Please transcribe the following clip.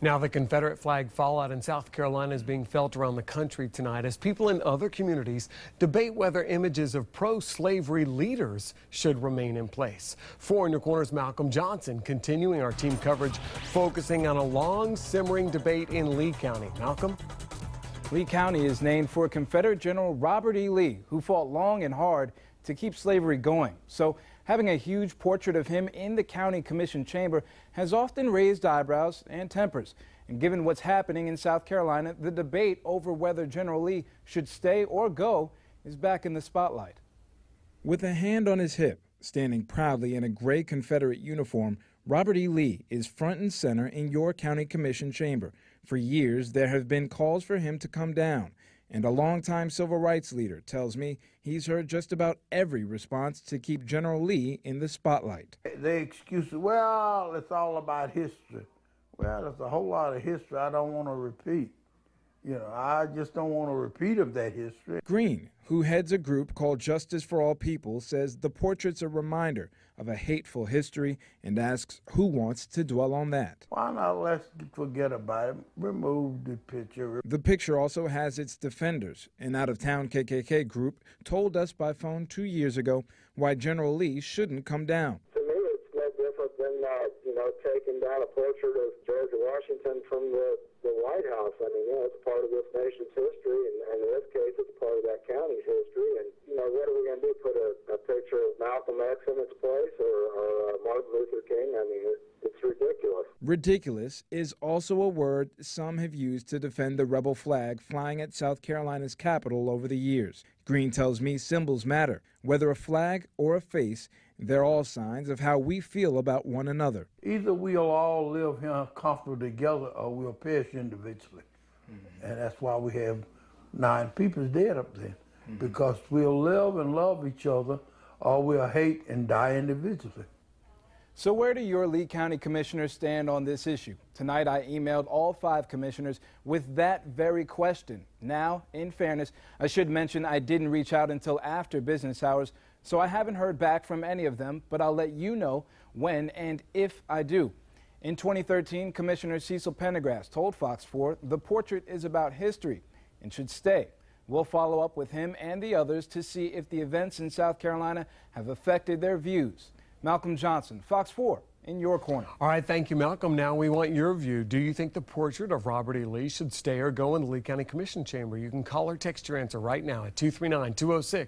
Now, the Confederate flag fallout in South Carolina is being felt around the country tonight as people in other communities debate whether images of pro-slavery leaders should remain in place. For In Your Corner's Malcolm Johnson, continuing our team coverage, focusing on a long simmering debate in Lee County. Malcolm? Lee County is named for Confederate General Robert E. Lee, who fought long and hard to keep slavery going. So having a huge portrait of him in the county commission chamber has often raised eyebrows and tempers. And given what's happening in South Carolina, the debate over whether General Lee should stay or go is back in the spotlight. With a hand on his hip, standing proudly in a gray Confederate uniform, Robert E. Lee is front and center in your county commission chamber. For years, there have been calls for him to come down. And a longtime civil rights leader tells me he's heard just about every response to keep General Lee in the spotlight. They excuse it, well, it's all about history. Well, there's a whole lot of history I don't want to repeat. You know, I just don't want to repeat of that history. Green, who heads a group called Justice for All People, says the portrait's a reminder of a hateful history and asks who wants to dwell on that. Why not let's forget about it, remove the picture. The picture also has its defenders. An out-of-town KKK group told us by phone 2 years ago why General Lee shouldn't come down. To me, it's no different than, taking down a portrait of George Washington from the White House. I mean, it's part of this nation's history, and in this case, it's part of that county's history. And, what are we going to do, put a picture of Malcolm X in its place or Martin Luther King? I mean, it's ridiculous. Ridiculous is also a word some have used to defend the rebel flag flying at South Carolina's Capitol over the years. Green tells me symbols matter. Whether a flag or a face, they're all signs of how we feel about one another. Either we'll all live here comfortably together or we'll perish individually. And that's why we have 9 people dead up there. Because we'll live and love each other or we'll hate and die individually. So where do your Lee County commissioners stand on this issue? Tonight I emailed all 5 commissioners with that very question. Now, in fairness, I should mention I didn't reach out until after business hours, so I haven't heard back from any of them, but I'll let you know when and if I do. In 2013, Commissioner Cecil Pendergrass told Fox 4 the portrait is about history and should stay. We'll follow up with him and the others to see if the events in South Carolina have affected their views. Malcolm Johnson, Fox 4, in your corner. All right, thank you, Malcolm. Now we want your view. Do you think the portrait of Robert E. Lee should stay or go in the Lee County Commission chamber? You can call or text your answer right now at 239-206.